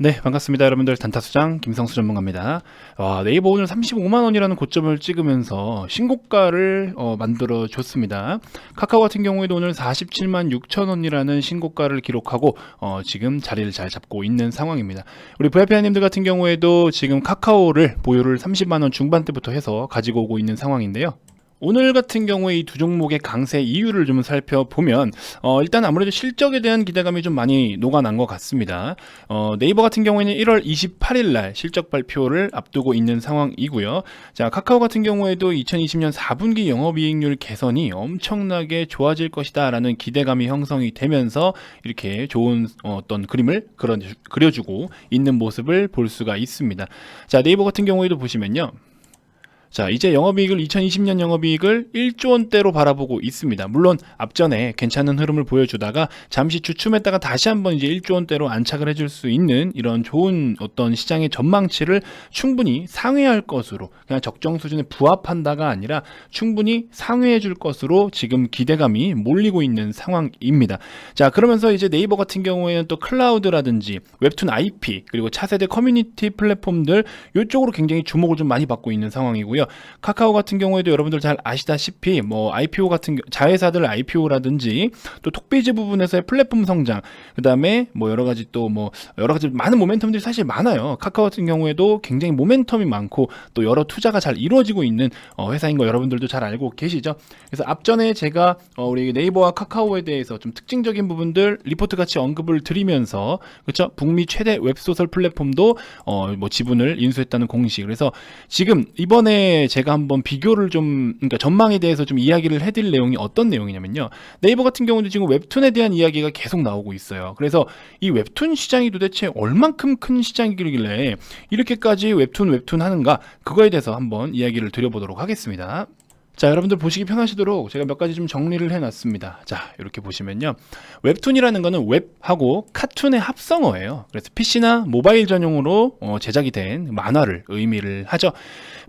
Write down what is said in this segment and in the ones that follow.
네, 반갑습니다. 여러분들 단타수장 김성수 전문가입니다. 네이버 오늘 35만 원이라는 고점을 찍으면서 신고가를 만들어 줬습니다. 카카오 같은 경우에도 오늘 47만 6천 원이라는 신고가를 기록하고 지금 자리를 잘 잡고 있는 상황입니다. 우리 VIP님들 같은 경우에도 지금 카카오를 보유를 30만 원 중반대부터 해서 가지고 오고 있는 상황인데요. 오늘 같은 경우에 이 두 종목의 강세 이유를 좀 살펴보면 일단 아무래도 실적에 대한 기대감이 좀 많이 녹아난 것 같습니다. 네이버 같은 경우에는 1월 28일 날 실적 발표를 앞두고 있는 상황이고요. 자, 카카오 같은 경우에도 2020년 4분기 영업이익률 개선이 엄청나게 좋아질 것이다 라는 기대감이 형성이 되면서 이렇게 좋은 어떤 그림을 그려주고 있는 모습을 볼 수가 있습니다. 자, 네이버 같은 경우에도 보시면요. 자, 이제 영업이익을 2020년 영업이익을 1조 원대로 바라보고 있습니다. 물론 앞전에 괜찮은 흐름을 보여주다가 잠시 주춤했다가 다시 한번 이제 1조 원대로 안착을 해줄 수 있는 이런 좋은 어떤 시장의 전망치를 충분히 상회할 것으로, 그냥 적정 수준에 부합한다가 아니라 충분히 상회해 줄 것으로 지금 기대감이 몰리고 있는 상황입니다. 자, 그러면서 이제 네이버 같은 경우에는 또 클라우드라든지 웹툰 IP 그리고 차세대 커뮤니티 플랫폼들 이쪽으로 굉장히 주목을 좀 많이 받고 있는 상황이고요. 카카오 같은 경우에도 여러분들 잘 아시다시피 뭐 IPO 같은 자회사들 IPO라든지 또 톡비즈 부분에서의 플랫폼 성장, 그다음에 뭐 여러 가지 많은 모멘텀들이 사실 많아요. 카카오 같은 경우에도 굉장히 모멘텀이 많고 또 여러 투자가 잘 이루어지고 있는 회사인 거 여러분들도 잘 알고 계시죠. 그래서 앞전에 제가 우리 네이버와 카카오에 대해서 좀 특징적인 부분들 리포트 같이 언급을 드리면서, 그렇죠? 북미 최대 웹소설 플랫폼도 뭐 지분을 인수했다는 공식. 그래서 지금 이번에 제가 한번 비교를 그러니까 전망에 대해서 좀 이야기를 해드릴 내용이 어떤 내용이냐면요. 네이버 같은 경우도 지금 웹툰에 대한 이야기가 계속 나오고 있어요. 그래서 이 웹툰 시장이 도대체 얼만큼 큰 시장이길래 이렇게까지 웹툰 하는가, 그거에 대해서 한번 이야기를 드려보도록 하겠습니다. 자, 여러분들 보시기 편하시도록 제가 몇 가지 좀 정리를 해놨습니다. 자, 이렇게 보시면요. 웹툰이라는 거는 웹하고 카툰의 합성어예요. 그래서 PC나 모바일 전용으로 제작이 된 만화를 의미를 하죠.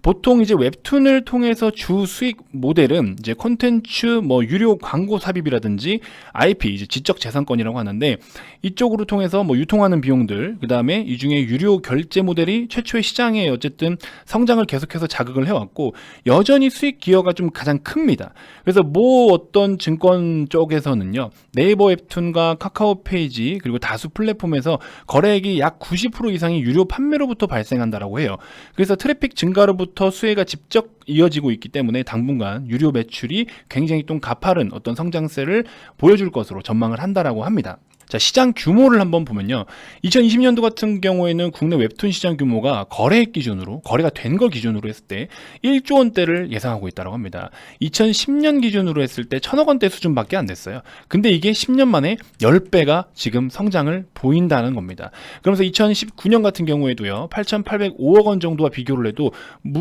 보통 이제 웹툰을 통해서 주 수익 모델은 이제 콘텐츠 뭐 유료 광고 삽입이라든지 IP, 이제 지적 재산권이라고 하는데, 이쪽으로 통해서 뭐 유통하는 비용들, 그 다음에 이 중에 유료 결제 모델이 최초의 시장에 어쨌든 성장을 계속해서 자극을 해왔고, 여전히 수익 기여가 좀 가장 큽니다. 그래서 뭐 어떤 증권 쪽에서는요, 네이버 웹툰과 카카오 페이지 그리고 다수 플랫폼에서 거래액이 약 90% 이상이 유료 판매로부터 발생한다라고 해요. 그래서 트래픽 증가로부터 수혜가 직접 이어지고 있기 때문에 당분간 유료 매출이 굉장히 좀 가파른 어떤 성장세를 보여줄 것으로 전망을 한다라고 합니다. 자, 시장 규모를 한번 보면요. 2020년도 같은 경우에는 국내 웹툰 시장 규모가 거래액 기준으로, 거래가 된 걸 기준으로 했을 때 1조 원대를 예상하고 있다고 합니다. 2010년 기준으로 했을 때 1,000억 원대 수준밖에 안 됐어요. 근데 이게 10년 만에 10배가 지금 성장을 보인다는 겁니다. 그러면서 2019년 같은 경우에도요. 8,805억 원 정도와 비교를 해도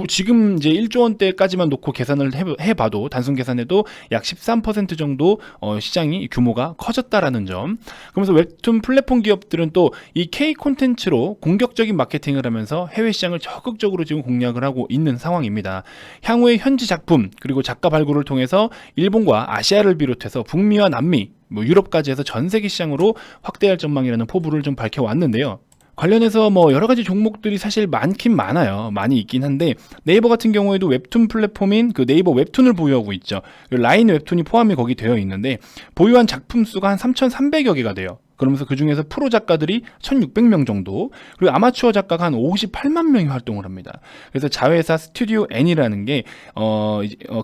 지금 이제 1조 원대까지만 놓고 계산을 해봐도, 단순 계산해도 약 13% 정도 시장이 규모가 커졌다라는 점. 그러면서 웹툰 플랫폼 기업들은 또 이 K 콘텐츠로 공격적인 마케팅을 하면서 해외 시장을 적극적으로 지금 공략을 하고 있는 상황입니다. 향후의 현지 작품 그리고 작가 발굴을 통해서 일본과 아시아를 비롯해서 북미와 남미, 뭐 유럽까지 해서 전 세계 시장으로 확대할 전망이라는 포부를 좀 밝혀왔는데요. 관련해서 뭐 여러 가지 종목들이 사실 많긴 많아요. 많이 있긴 한데, 네이버 같은 경우에도 웹툰 플랫폼인 그 네이버 웹툰을 보유하고 있죠. 라인 웹툰이 포함이 거기 되어 있는데, 보유한 작품 수가 한 3,300여 개가 돼요. 그러면서 그 중에서 프로 작가들이 1,600명 정도, 그리고 아마추어 작가가 한 58만 명이 활동을 합니다. 그래서 자회사 스튜디오 N이라는 게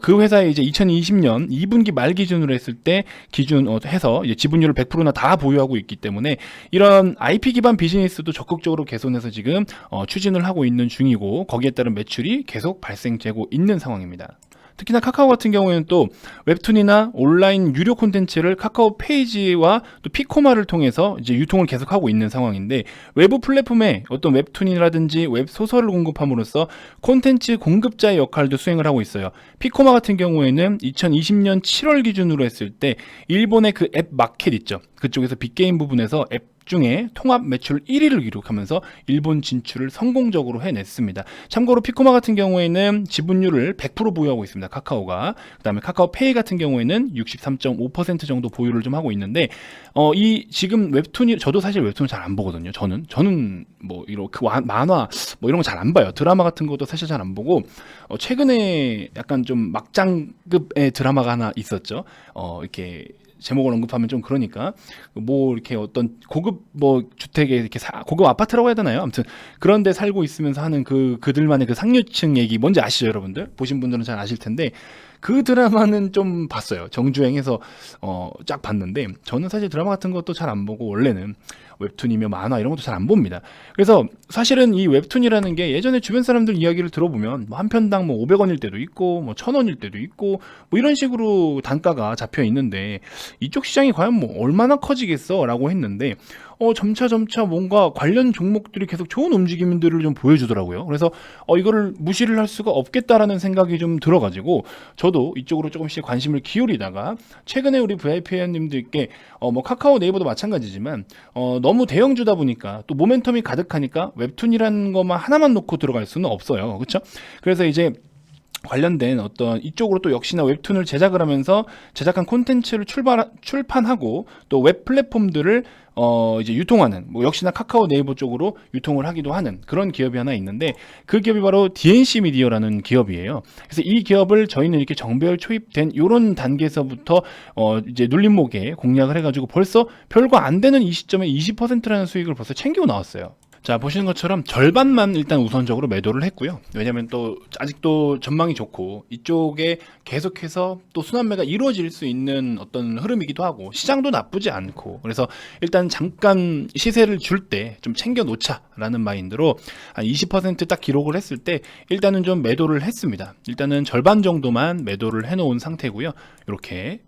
그 회사에 이제 2020년 2분기 말 기준으로 했을 때 해서 이제 지분율을 100%나 다 보유하고 있기 때문에 이런 IP 기반 비즈니스도 적극적으로 개선해서 지금 추진을 하고 있는 중이고, 거기에 따른 매출이 계속 발생되고 있는 상황입니다. 특히나 카카오 같은 경우에는 또 웹툰이나 온라인 유료 콘텐츠를 카카오 페이지와 또 피코마를 통해서 이제 유통을 계속하고 있는 상황인데, 외부 플랫폼에 어떤 웹툰이라든지 웹소설을 공급함으로써 콘텐츠 공급자의 역할도 수행을 하고 있어요. 피코마 같은 경우에는 2020년 7월 기준으로 했을 때 일본의 그 앱 마켓 있죠. 그쪽에서 빅게임 부분에서 앱 중에 통합 매출 1위를 기록하면서 일본 진출을 성공적으로 해냈습니다. 참고로 피코마 같은 경우에는 지분율을 100% 보유하고 있습니다. 카카오가. 그다음에 카카오페이 같은 경우에는 63.5% 정도 보유를 좀 하고 있는데 이 지금 웹툰이 저도 사실 웹툰을 잘 안 보거든요. 저는 뭐 이런 그 만화 뭐 이런 거 잘 안 봐요. 드라마 같은 것도 사실 잘 안 보고 최근에 약간 좀 막장급의 드라마가 하나 있었죠. 이렇게 제목을 언급하면 좀 그러니까 뭐 이렇게 어떤 고급 뭐 주택에 이렇게 고급 아파트라고 해야 되나요? 아무튼 그런데 살고 있으면서 하는 그들만의 그 상류층 얘기 뭔지 아시죠, 여러분들? 보신 분들은 잘 아실 텐데 그 드라마는 좀 봤어요. 정주행해서 쫙 봤는데 저는 사실 드라마 같은 것도 잘 안 보고 원래는 웹툰이며 만화 이런 것도 잘 안 봅니다. 그래서 사실은 이 웹툰이라는 게 예전에 주변 사람들 이야기를 들어보면 뭐 한 편당 뭐 500원일 때도 있고 뭐 1000원일 때도 있고 뭐 이런 식으로 단가가 잡혀 있는데 이쪽 시장이 과연 뭐 얼마나 커지겠어라고 했는데 점차 뭔가 관련 종목들이 계속 좋은 움직임들을 좀 보여주더라고요. 그래서 이거를 무시를 할 수가 없겠다라는 생각이 좀 들어가지고 저도 이쪽으로 조금씩 관심을 기울이다가 최근에 우리 VIP 회원님들께 뭐 카카오 네이버도 마찬가지지만 너무 대형주다 보니까 또 모멘텀이 가득하니까 웹툰이라는 것만 하나만 놓고 들어갈 수는 없어요. 그렇죠? 그래서 이제 관련된 어떤 이쪽으로 또 역시나 웹툰을 제작을 하면서 제작한 콘텐츠를 출판하고 또 웹 플랫폼들을 이제 유통하는 뭐 역시나 카카오 네이버 쪽으로 유통을 하기도 하는 그런 기업이 하나 있는데 그 기업이 바로 DNC 미디어라는 기업이에요. 그래서 이 기업을 저희는 이렇게 정배열 초입된 이런 단계에서부터 이제 눌림목에 공략을 해가지고 벌써 별거 안 되는 이 시점에 20%라는 수익을 벌써 챙기고 나왔어요. 자, 보시는 것처럼 절반만 일단 우선적으로 매도를 했고요. 왜냐면 또 아직도 전망이 좋고 이쪽에 계속해서 또 순환매가 이루어질 수 있는 어떤 흐름이기도 하고 시장도 나쁘지 않고 그래서 일단 잠깐 시세를 줄 때 좀 챙겨 놓자라는 마인드로 한 20% 딱 기록을 했을 때 일단은 좀 매도를 했습니다. 일단은 절반 정도만 매도를 해놓은 상태고요. 이렇게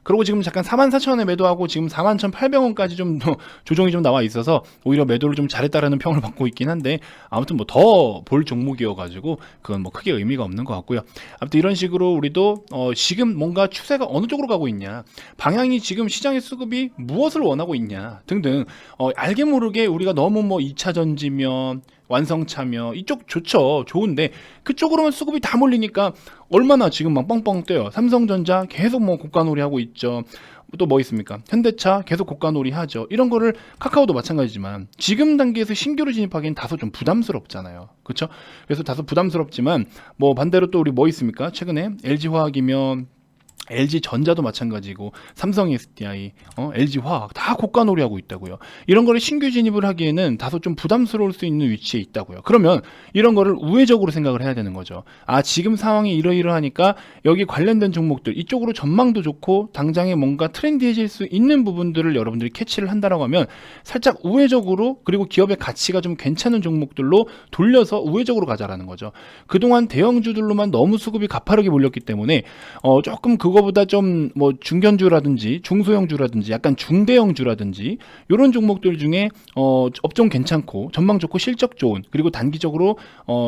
그리고 지금 잠깐 44,000원에 매도하고 지금 41,800원까지 좀 조정이 좀 나와 있어서 오히려 매도를 좀 잘했다라는 평을 받고 있긴 한데 아무튼 뭐 더 볼 종목이어가지고 그건 뭐 크게 의미가 없는 것 같고요. 아무튼 이런 식으로 우리도 지금 뭔가 추세가 어느 쪽으로 가고 있냐, 방향이 지금 시장의 수급이 무엇을 원하고 있냐 등등 알게 모르게 우리가 너무 뭐 2차 전지면 완성차며 이쪽 좋죠. 좋은데 그쪽으로만 수급이 다 몰리니까 얼마나 지금 막 뻥뻥 뛰어요. 삼성전자 계속 뭐 고가놀이 하고 있죠. 또 뭐 있습니까? 현대차 계속 고가놀이 하죠. 이런 거를 카카오도 마찬가지지만 지금 단계에서 신규로 진입하기엔 다소 좀 부담스럽잖아요. 그렇죠? 그래서 다소 부담스럽지만 뭐 반대로 또 우리 뭐 있습니까? 최근에 LG화학이면 LG전자도 마찬가지고 삼성 SDI, LG화학 다 고가놀이 하고 있다고요. 이런 거를 신규 진입을 하기에는 다소 좀 부담스러울 수 있는 위치에 있다고요. 그러면 이런 거를 우회적으로 생각을 해야 되는 거죠. 아, 지금 상황이 이러이러하니까 여기 관련된 종목들 이쪽으로 전망도 좋고 당장에 뭔가 트렌디해질 수 있는 부분들을 여러분들이 캐치를 한다라고 하면 살짝 우회적으로 그리고 기업의 가치가 좀 괜찮은 종목들로 돌려서 우회적으로 가자라는 거죠. 그동안 대형주들로만 너무 수급이 가파르게 몰렸기 때문에 조금 그거보다 좀 뭐 중견주라든지 중소형주라든지 약간 중대형주라든지 이런 종목들 중에 업종 괜찮고 전망 좋고 실적 좋은 그리고 단기적으로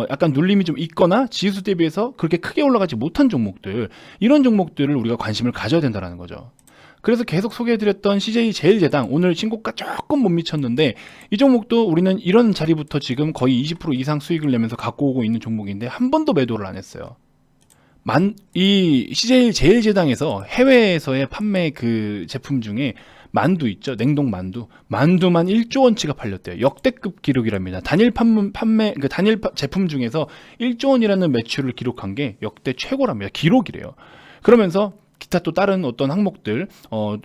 약간 눌림이 좀 있거나 지수 대비해서 그렇게 크게 올라가지 못한 종목들 이런 종목들을 우리가 관심을 가져야 된다는 거죠. 그래서 계속 소개해드렸던 CJ 제일제당 오늘 신고가 조금 못 미쳤는데 이 종목도 우리는 이런 자리부터 지금 거의 20% 이상 수익을 내면서 갖고 오고 있는 종목인데 한 번도 매도를 안 했어요. 이 CJ 제일제당에서 해외에서의 판매 그 제품 중에 만두 있죠. 냉동 만두만 1조 원치가 팔렸대요. 역대급 기록이랍니다. 단일 제품 중에서 1조 원이라는 매출을 기록한 게 역대 최고랍니다. 기록이래요. 그러면서 기타 또 다른 어떤 항목들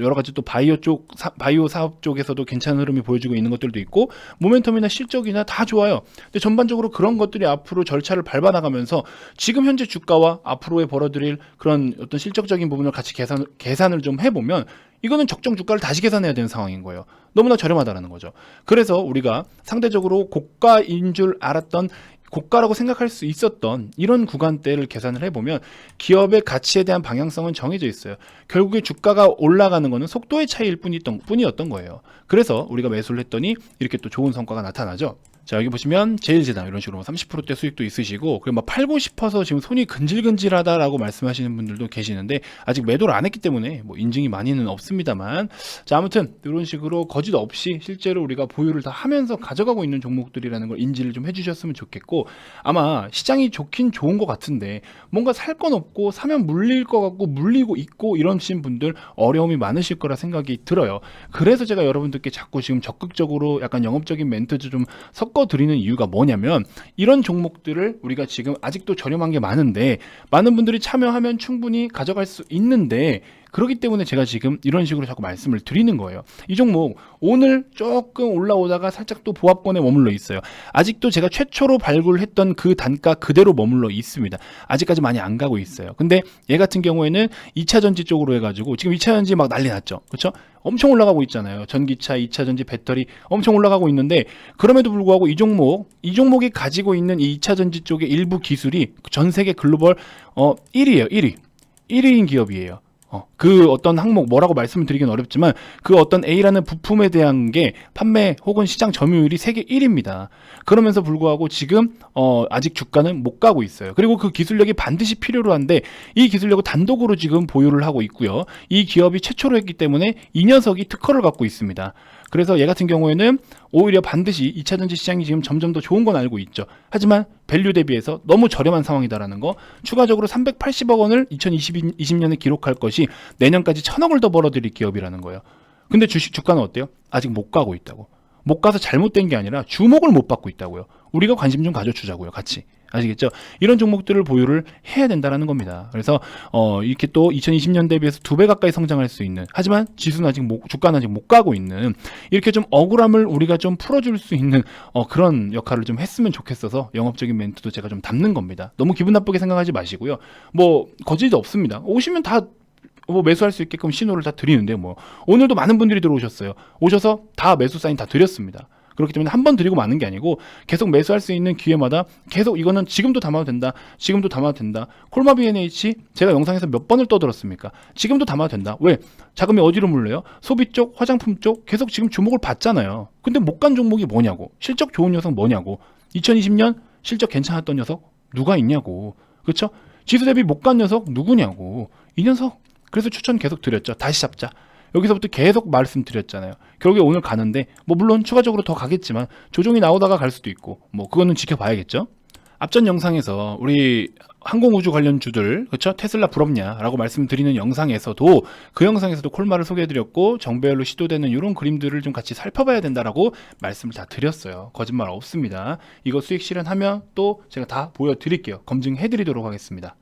여러 가지 또 바이오 사업 쪽에서도 괜찮은 흐름이 보여주고 있는 것들도 있고 모멘텀이나 실적이나 다 좋아요. 근데 전반적으로 그런 것들이 앞으로 절차를 밟아나가면서 지금 현재 주가와 앞으로의 벌어들일 그런 어떤 실적적인 부분을 같이 계산을 좀 해보면 이거는 적정 주가를 다시 계산해야 되는 상황인 거예요. 너무나 저렴하다는 거죠. 그래서 우리가 상대적으로 고가인 줄 알았던 고가라고 생각할 수 있었던 이런 구간대를 계산을 해보면 기업의 가치에 대한 방향성은 정해져 있어요. 결국에 주가가 올라가는 것은 속도의 차이일 뿐이었던 거예요. 그래서 우리가 매수를 했더니 이렇게 또 좋은 성과가 나타나죠. 자, 여기 보시면 제일제당 이런 식으로 30%대 수익도 있으시고, 그리고 막 팔고 싶어서 지금 손이 근질근질하다라고 말씀하시는 분들도 계시는데, 아직 매도를 안 했기 때문에 뭐 인증이 많이는 없습니다만, 자, 아무튼 이런 식으로 거짓 없이 실제로 우리가 보유를 다 하면서 가져가고 있는 종목들이라는 걸 인지를 좀 해주셨으면 좋겠고, 아마 시장이 좋긴 좋은 것 같은데 뭔가 살 건 없고 사면 물릴 것 같고 물리고 있고 이러신 분들 어려움이 많으실 거라 생각이 들어요. 그래서 제가 여러분들께 자꾸 지금 적극적으로 약간 영업적인 멘트도 좀 섞어드리는 이유가 뭐냐면, 이런 종목들을 우리가 지금 아직도 저렴한 게 많은데 많은 분들이 참여하면 충분히 가져갈 수 있는데, 그렇기 때문에 제가 지금 이런 식으로 자꾸 말씀을 드리는 거예요. 이 종목 오늘 조금 올라오다가 살짝 또 보합권에 머물러 있어요. 아직도 제가 최초로 발굴했던 그 단가 그대로 머물러 있습니다. 아직까지 많이 안 가고 있어요. 근데 얘 같은 경우에는 2차전지 쪽으로 해가지고 지금 2차전지 막 난리 났죠. 그렇죠? 엄청 올라가고 있잖아요. 전기차, 2차전지, 배터리 엄청 올라가고 있는데, 그럼에도 불구하고 이 종목이 가지고 있는 이 2차전지 쪽의 일부 기술이 전 세계 글로벌 1위예요. 1위인 기업이에요. 그 어떤 항목 뭐라고 말씀을 드리긴 어렵지만 그 어떤 A라는 부품에 대한 게 판매 혹은 시장 점유율이 세계 1위입니다. 그러면서 불구하고 지금 아직 주가는 못 가고 있어요. 그리고 그 기술력이 반드시 필요로 한데 이 기술력을 단독으로 지금 보유를 하고 있고요. 이 기업이 최초로 했기 때문에 이 녀석이 특허를 갖고 있습니다. 그래서 얘 같은 경우에는 오히려 반드시 2차전지 시장이 지금 점점 더 좋은 건 알고 있죠. 하지만 밸류 대비해서 너무 저렴한 상황이다라는 거, 추가적으로 380억 원을 2020년에 기록할 것이 내년까지 1000억을 더 벌어들일 기업이라는 거예요. 근데 주가는 어때요? 아직 못 가고 있다고. 못 가서 잘못된 게 아니라 주목을 못 받고 있다고요. 우리가 관심 좀 가져주자고요, 같이. 아시겠죠? 이런 종목들을 보유를 해야 된다는 겁니다. 그래서 이렇게 또 2020년 대비해서 2배 가까이 성장할 수 있는, 하지만 지수는 아직 주가는 아직 못 가고 있는, 이렇게 좀 억울함을 우리가 좀 풀어줄 수 있는 그런 역할을 좀 했으면 좋겠어서 영업적인 멘트도 제가 좀 담는 겁니다. 너무 기분 나쁘게 생각하지 마시고요. 뭐 거짓도 없습니다. 오시면 다 매수할 수 있게끔 신호를 다 드리는데, 뭐 오늘도 많은 분들이 들어오셨어요. 오셔서 다 매수 사인 다 드렸습니다. 그렇기 때문에 한 번 드리고 마는 게 아니고 계속 매수할 수 있는 기회마다 계속, 이거는 지금도 담아도 된다, 지금도 담아도 된다. 콜마 B&H 제가 영상에서 몇 번을 떠들었습니까? 지금도 담아도 된다. 왜? 자금이 어디로 물려요? 소비 쪽, 화장품 쪽 계속 지금 주목을 받잖아요. 근데 못 간 종목이 뭐냐고, 실적 좋은 녀석 뭐냐고, 2020년 실적 괜찮았던 녀석 누가 있냐고, 그렇죠? 지수 대비 못 간 녀석 누구냐고, 이 녀석. 그래서 추천 계속 드렸죠. 다시 잡자. 여기서부터 계속 말씀드렸잖아요. 결국에 오늘 가는데, 뭐 물론 추가적으로 더 가겠지만 조정이 나오다가 갈 수도 있고, 뭐 그거는 지켜봐야겠죠. 앞전 영상에서 우리 항공우주 관련주들, 그렇죠? 테슬라 부럽냐라고 말씀드리는 영상에서도, 그 영상에서도 콜마를 소개해드렸고 정배열로 시도되는 이런 그림들을 좀 같이 살펴봐야 된다라고 말씀을 다 드렸어요. 거짓말 없습니다. 이거 수익 실현하면 또 제가 다 보여드릴게요. 검증해드리도록 하겠습니다.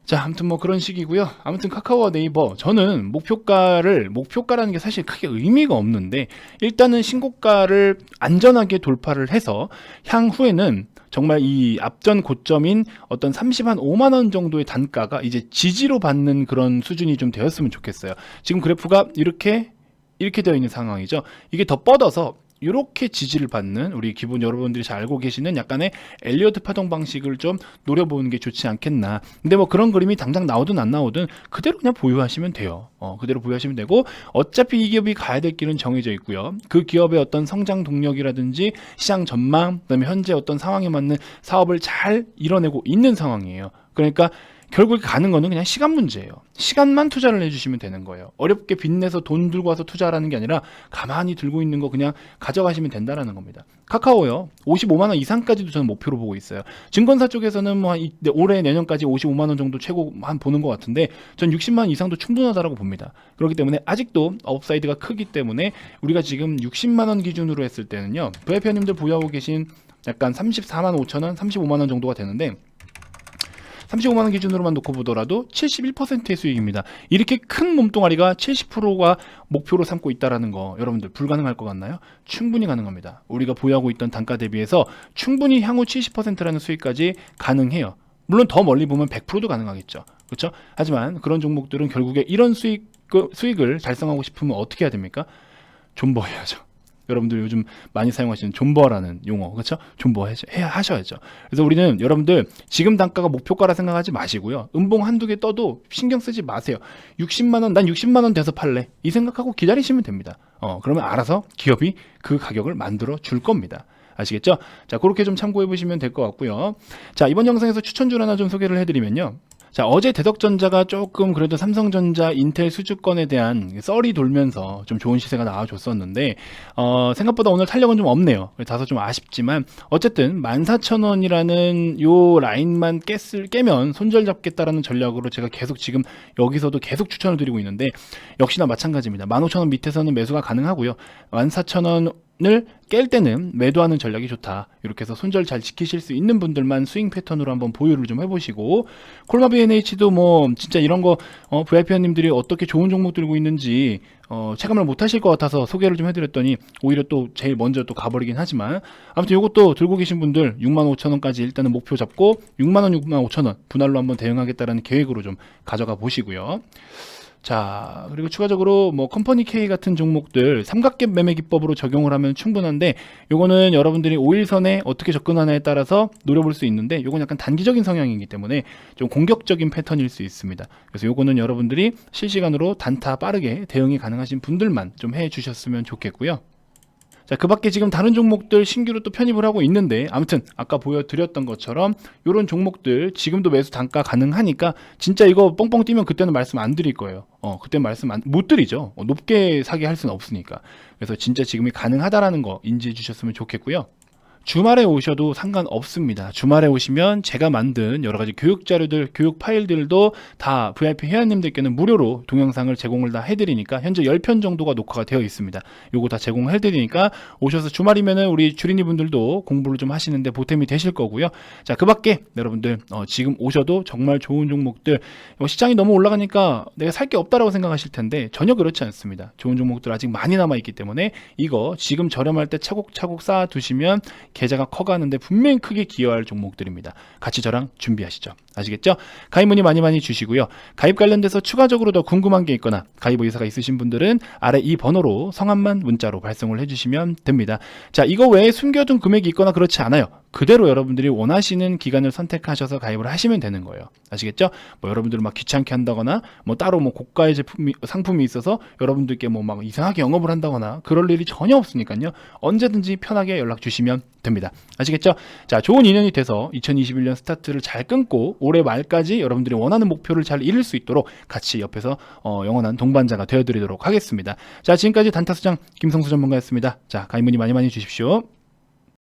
자, 아무튼 뭐 그런 식이고요. 아무튼 카카오와 네이버, 저는 목표가라는 게 사실 크게 의미가 없는데, 일단은 신고가를 안전하게 돌파를 해서 향후에는 정말 이 앞전 고점인 어떤 5만 원 정도의 단가가 이제 지지로 받는 그런 수준이 좀 되었으면 좋겠어요. 지금 그래프가 이렇게 되어 있는 상황이죠. 이게 더 뻗어서 이렇게 지지를 받는, 우리 기본 여러분들이 잘 알고 계시는 약간의 엘리어트 파동 방식을 좀 노려보는 게 좋지 않겠나. 근데 뭐 그런 그림이 당장 나오든 안 나오든 그대로 그냥 보유하시면 돼요. 그대로 보유하시면 되고, 어차피 이 기업이 가야 될 길은 정해져 있고요. 그 기업의 어떤 성장 동력이라든지 시장 전망, 그다음에 현재 어떤 상황에 맞는 사업을 잘 이뤄내고 있는 상황이에요. 그러니까 결국에 가는 거는 그냥 시간 문제예요. 시간만 투자를 해주시면 되는 거예요. 어렵게 빚내서 돈 들고 와서 투자하라는 게 아니라 가만히 들고 있는 거 그냥 가져가시면 된다는 겁니다. 카카오요, 55만 원 이상까지도 저는 목표로 보고 있어요. 증권사 쪽에서는 뭐 올해 내년까지 55만 원 정도 최고 보는 것 같은데, 전 60만 원 이상도 충분하다라고 봅니다. 그렇기 때문에 아직도 업사이드가 크기 때문에 우리가 지금 60만 원 기준으로 했을 때는요, VIP님들 보유하고 계신 약간 34만 5천 원, 35만 원 정도가 되는데, 35만 원 기준으로만 놓고 보더라도 71%의 수익입니다. 이렇게 큰 몸뚱아리가 70%가 목표로 삼고 있다는 거, 여러분들 불가능할 것 같나요? 충분히 가능합니다. 우리가 보유하고 있던 단가 대비해서 충분히 향후 70%라는 수익까지 가능해요. 물론 더 멀리 보면 100%도 가능하겠죠. 그렇죠? 하지만 그런 종목들은 결국에 이런 수익을 달성하고 싶으면 어떻게 해야 됩니까? 존버해야죠. 여러분들 요즘 많이 사용하시는 존버라는 용어, 그렇죠? 존버 하셔야죠. 그래서 우리는 여러분들 지금 단가가 목표가라 생각하지 마시고요. 음봉 한두 개 떠도 신경 쓰지 마세요. 60만 원, 난 60만 원 돼서 팔래, 이 생각하고 기다리시면 됩니다. 그러면 알아서 기업이 그 가격을 만들어 줄 겁니다. 아시겠죠? 자, 그렇게 좀 참고해 보시면 될 것 같고요. 자, 이번 영상에서 추천주 하나 좀 소개를 해드리면요. 자, 어제 대덕전자가 조금 그래도 삼성전자, 인텔 수주권에 대한 썰이 돌면서 좀 좋은 시세가 나와줬었는데 생각보다 오늘 탄력은 좀 없네요. 다소 좀 아쉽지만 어쨌든 14,000원이라는 요 라인만 깨면 손절 잡겠다라는 전략으로 제가 계속 지금 여기서도 계속 추천을 드리고 있는데 역시나 마찬가지입니다. 15,000원 밑에서는 매수가 가능하고요. 14,000원 을 깰 때는 매도하는 전략이 좋다. 이렇게 해서 손절 잘 지키실 수 있는 분들만 스윙 패턴으로 한번 보유를 좀 해보시고, 콜마비 NH도 뭐 진짜 이런 거 VIP원님들이 어떻게 좋은 종목 들고 있는지 체감을 못 하실 것 같아서 소개를 좀 해드렸더니 오히려 또 제일 먼저 또 가버리긴 하지만, 아무튼 이것도 들고 계신 분들 65,000원까지 일단은 목표 잡고 6만원, 65,000원 분할로 한번 대응하겠다라는 계획으로 좀 가져가 보시고요. 자, 그리고 추가적으로 뭐 컴퍼니 K 같은 종목들 삼각갭 매매 기법으로 적용을 하면 충분한데, 요거는 여러분들이 5일선에 어떻게 접근하냐에 따라서 노려볼 수 있는데, 요건 약간 단기적인 성향이기 때문에 좀 공격적인 패턴일 수 있습니다. 그래서 요거는 여러분들이 실시간으로 단타 빠르게 대응이 가능하신 분들만 좀 해 주셨으면 좋겠고요. 자, 그 밖에 지금 다른 종목들 신규로 또 편입을 하고 있는데, 아무튼 아까 보여드렸던 것처럼 이런 종목들 지금도 매수 단가 가능하니까 진짜 이거 뻥뻥 뛰면 그때는 말씀 안 드릴 거예요. 그때 말씀 못 드리죠. 높게 사게 할 수는 없으니까. 그래서 진짜 지금이 가능하다라는 거 인지해 주셨으면 좋겠고요. 주말에 오셔도 상관없습니다. 주말에 오시면 제가 만든 여러 가지 교육 자료들, 교육 파일들도 다 VIP 회원님들께는 무료로 동영상을 제공을 다 해드리니까 현재 10편 정도가 녹화가 되어 있습니다. 요거 다 제공을 해드리니까 오셔서 주말이면은 우리 주린이 분들도 공부를 좀 하시는데 보탬이 되실 거고요. 자, 그 밖에 여러분들 지금 오셔도 정말 좋은 종목들, 시장이 너무 올라가니까 내가 살 게 없다라고 생각하실 텐데 전혀 그렇지 않습니다. 좋은 종목들 아직 많이 남아있기 때문에 이거 지금 저렴할 때 차곡차곡 쌓아 두시면 계좌가 커가는데 분명히 크게 기여할 종목들입니다. 같이 저랑 준비하시죠. 아시겠죠? 가입 문의 많이 주시고요. 가입 관련돼서 추가적으로 더 궁금한 게 있거나 가입 의사가 있으신 분들은 아래 이 번호로 성함만 문자로 발송을 해주시면 됩니다. 자, 이거 외에 숨겨둔 금액이 있거나 그렇지 않아요. 그대로 여러분들이 원하시는 기간을 선택하셔서 가입을 하시면 되는 거예요. 아시겠죠? 뭐 여러분들 막 귀찮게 한다거나 뭐 따로 뭐 고가의 상품이 있어서 여러분들께 뭐 막 이상하게 영업을 한다거나 그럴 일이 전혀 없으니까요. 언제든지 편하게 연락 주시면 됩니다. 아시겠죠? 자, 좋은 인연이 돼서 2021년 스타트를 잘 끊고 올해 말까지 여러분들이 원하는 목표를 잘 이룰 수 있도록 같이 옆에서 영원한 동반자가 되어드리도록 하겠습니다. 자, 지금까지 단타수장 김성수 전문가였습니다. 자, 가입 문의 많이 주십시오.